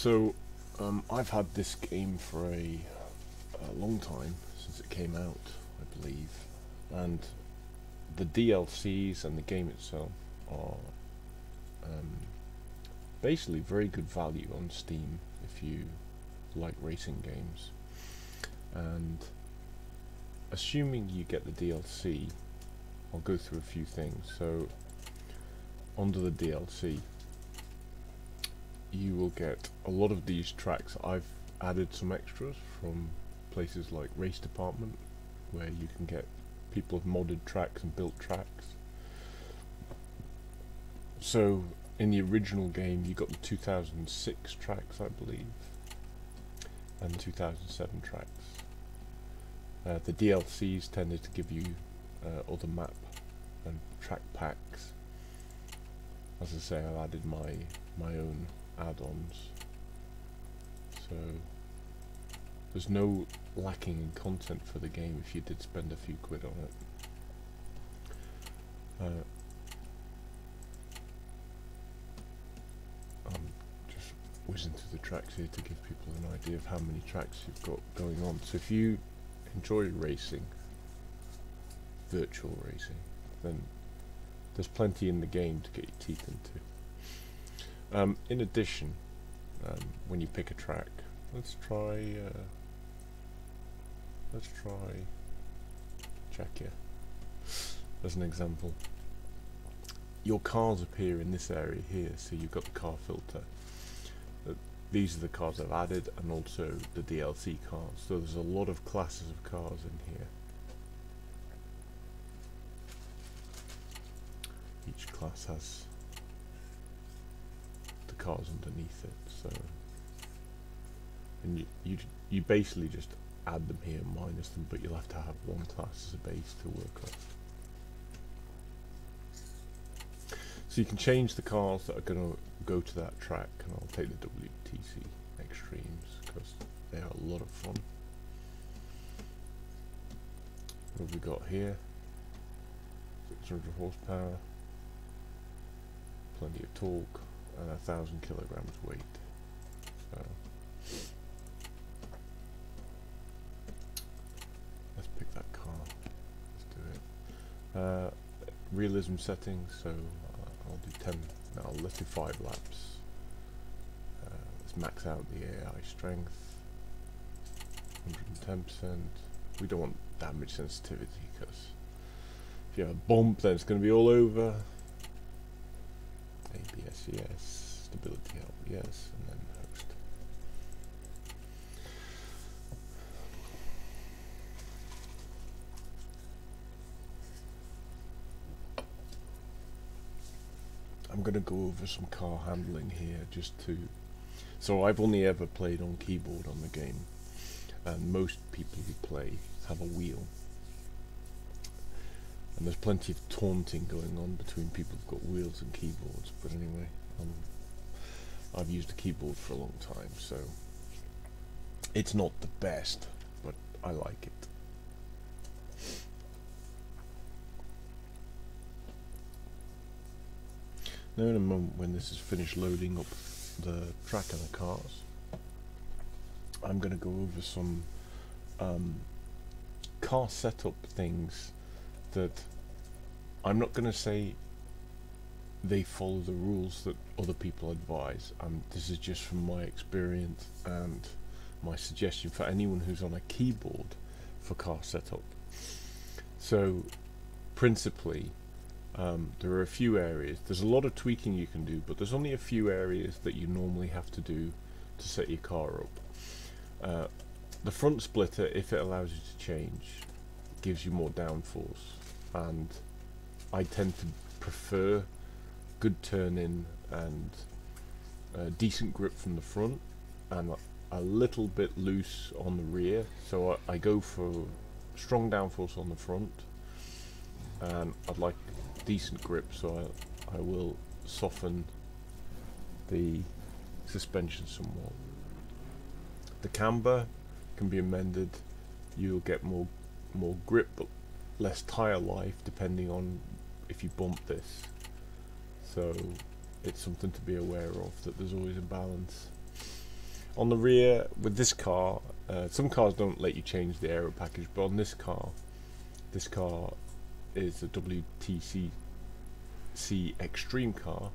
So, I've had this game for a long time, since it came out, I believe, and the DLCs and the game itself are basically very good value on Steam if you like racing games. And assuming you get the DLC, I'll go through a few things. So, under the DLC, you will get a lot of these tracks. I've added some extras from places like Race Department, where you can get people have modded tracks and built tracks. So in the original game you got the 2006 tracks, I believe, and 2007 tracks. The DLCs tended to give you other map and track packs. As I say, I've added my own add-ons, so there's no lacking in content for the game if you did spend a few quid on it. I'm just whizzing through the tracks here to give people an idea of how many tracks you've got going on. So if you enjoy racing, virtual racing, then there's plenty in the game to get your teeth into. In addition, when you pick a track, let's try Czechia as an example. Your cars appear in this area here, so you've got the car filter. These are the cars I've added, and also the DLC cars. So there's a lot of classes of cars in here. Each class has the cars underneath it, so, and you basically just add them here, minus them, but you'll have to have one class as a base to work off. So you can change the cars that are going to go to that track, and I'll take the WTC Extremes because they are a lot of fun. What have we got here? 600 horsepower, plenty of torque, and 1,000 kilograms weight. So let's pick that car. Let's do it. Realism settings. So I'll do 10. No, let's do 5 laps. Let's max out the AI strength. 110%. We don't want damage sensitivity, because if you have a bump, then it's going to be all over. ABS, yes. Stability help, yes. And then host. I'm going to go over some car handling here, just to... So I've only ever played on keyboard on the game, and most people who play have a wheel. And there's plenty of taunting going on between people who've got wheels and keyboards, but anyway, I've used a keyboard for a long time, so it's not the best, but I like it. Now in a moment, when this is finished loading up the track and the cars, I'm going to go over some car setup things that I'm not going to say they follow the rules that other people advise. This is just from my experience and my suggestion for anyone who's on a keyboard for car setup. So principally, there are a few areas. There's a lot of tweaking you can do, but there's only a few areas that you normally have to do to set your car up. The front splitter, if it allows you to change, gives you more downforce, and I tend to prefer good turn-in and decent grip from the front, and a little bit loose on the rear. So I go for strong downforce on the front, and I'd like decent grip, so I will soften the suspension somewhat. The camber can be amended. You'll get more grip but less tire life depending on if you bump this, so it's something to be aware of, that there's always a balance. On the rear, with this car, some cars don't let you change the aero package, but on this car is a WTCC Extreme car,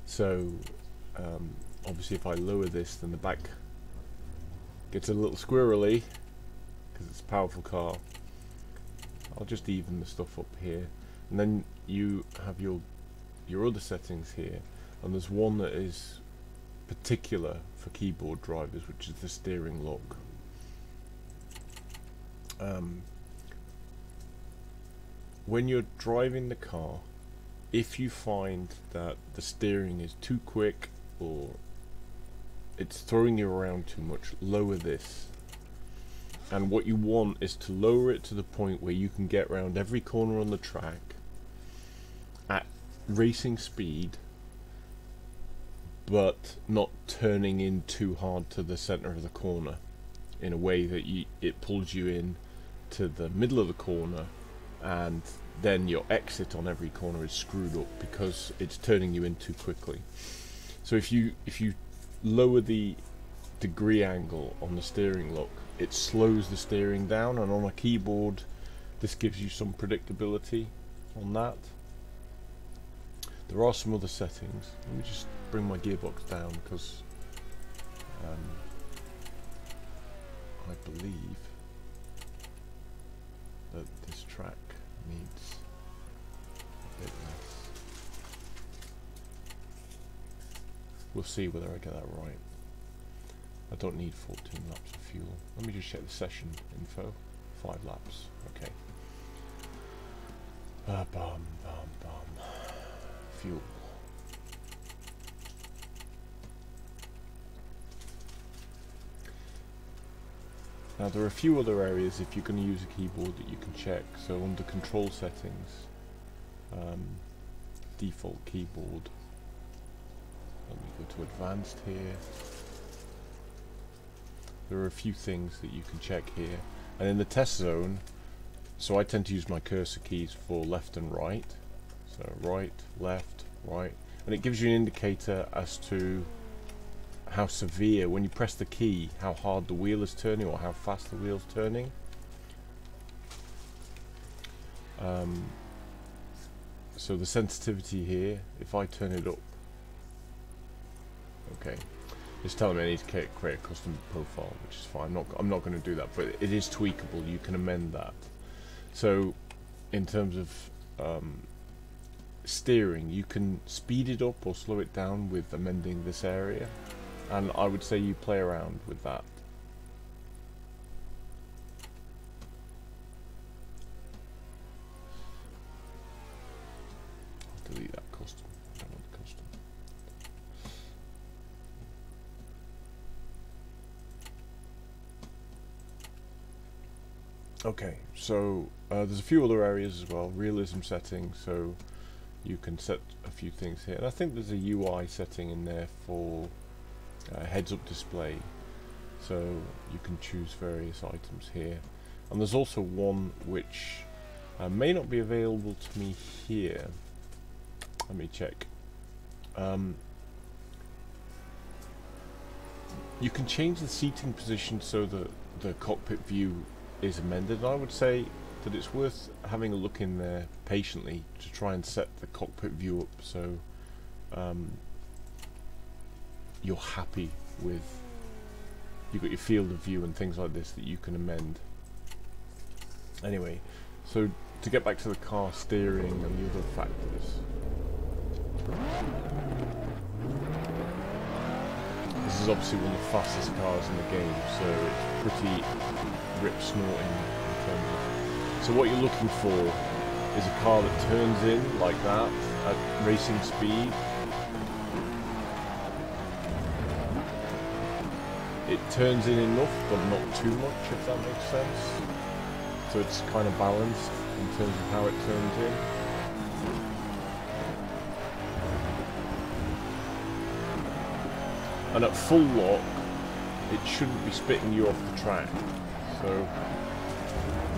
so obviously if I lower this, then the back gets a little squirrely because it's a powerful car. I'll just even the stuff up here, and then you have your other settings here, and there's one that is particular for keyboard drivers, which is the steering lock. When you're driving the car, if you find that the steering is too quick or it's throwing you around too much, lower this. And what you want is to lower it to the point where you can get around every corner on the track at racing speed, but not turning in too hard to the center of the corner in a way that it pulls you in to the middle of the corner, and then your exit on every corner is screwed up because it's turning you in too quickly. So if you lower the degree angle on the steering lock, it slows the steering down, and on a keyboard this gives you some predictability on that. There are some other settings. Let me just bring my gearbox down because I believe that this track needs a bit less. We'll see whether I get that right. I don't need 14 laps of fuel. Let me just check the session info. 5 laps. Okay. Fuel. Now there are a few other areas if you're going to use a keyboard that you can check. So under control settings, default keyboard. Let me go to advanced here. There are a few things that you can check here. And in the test zone, so I tend to use my cursor keys for left and right. So right, left, right. And it gives you an indicator as to how severe, when you press the key, how hard the wheel is turning or how fast the wheel's turning. So the sensitivity here, if I turn it up, okay, it's telling me I need to create a custom profile, which is fine. I'm not going to do that, but it is tweakable. You can amend that. So in terms of steering, you can speed it up or slow it down with amending this area, and I would say you play around with that. I'll delete that custom. I don't want the custom. Okay, so there's a few other areas as well. Realism settings, so you can set a few things here, and I think there's a UI setting in there for heads-up display, so you can choose various items here. And there's also one which may not be available to me here. Let me check. You can change the seating position so that the cockpit view is amended, and I would say that it's worth having a look in there patiently to try and set the cockpit view up so you're happy with, you've got your field of view and things like this that you can amend. Anyway, so to get back to the car steering and the other factors, this is obviously one of the fastest cars in the game, so it's pretty rip snorting in terms of. So what you're looking for is a car that turns in like that at racing speed. It turns in enough, but not too much, if that makes sense. So it's kind of balanced in terms of how it turns in. And at full lock, it shouldn't be spitting you off the track. So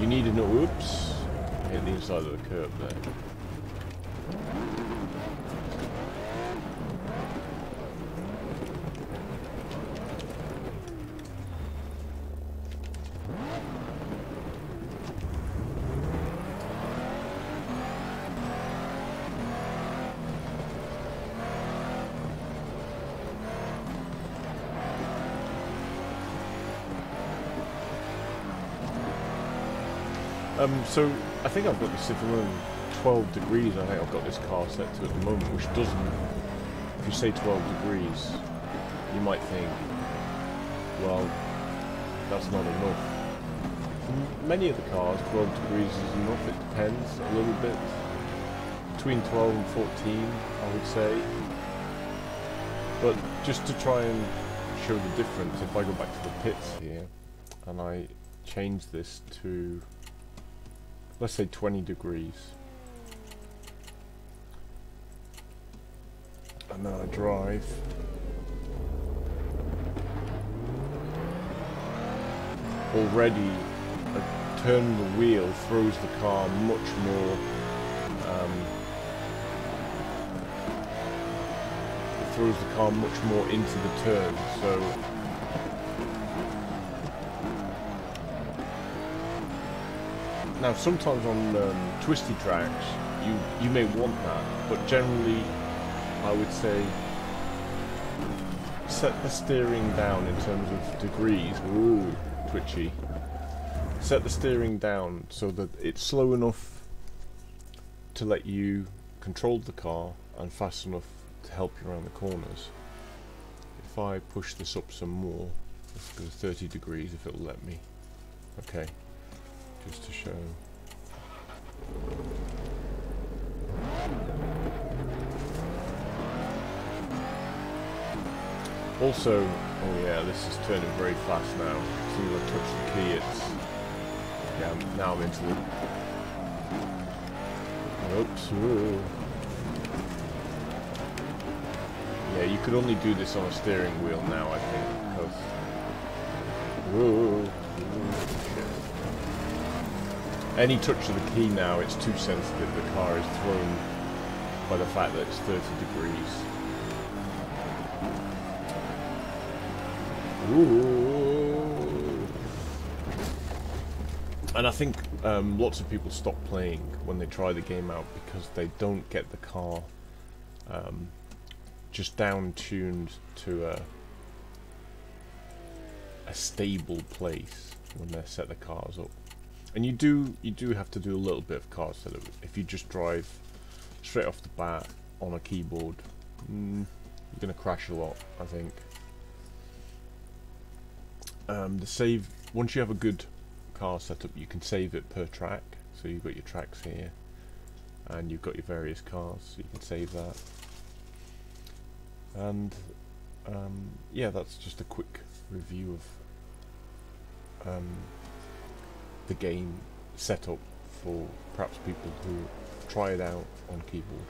you need an oops, hit the inside of the curb there. So I think I've got this set around 12 degrees. I think I've got this car set to at the moment, which doesn't. If you say 12 degrees, you might think, well, that's not enough. For many of the cars, 12 degrees is enough. It depends a little bit. Between 12 and 14, I would say. But just to try and show the difference, if I go back to the pits here and I change this to, let's say 20 degrees, and then I drive, already turning the wheel throws the car much more throws the car much more into the turn. So now sometimes on twisty tracks you may want that, but generally I would say set the steering down in terms of degrees. Ooh, twitchy. Set the steering down so that it's slow enough to let you control the car and fast enough to help you around the corners. If I push this up some more, let's go 30 degrees if it'll let me. Okay, just to show. Also, oh yeah, this is turning very fast now. As soon as I touch the key, it's, yeah, now I'm into the, oops, whoa. Yeah, you could only do this on a steering wheel now, I think, because, whoa, shit. Any touch of the key now, it's too sensitive. The car is thrown by the fact that it's 30 degrees. Ooh. And I think lots of people stop playing when they try the game out because they don't get the car just down-tuned to a stable place when they set the cars up. And you do have to do a little bit of car setup. If you just drive straight off the bat on a keyboard, you're gonna crash a lot, I think. The save, once you have a good car setup, you can save it per track. So you've got your tracks here, and you've got your various cars, so you can save that. And yeah, that's just a quick review of the game setup for perhaps people who try it out on keyboard.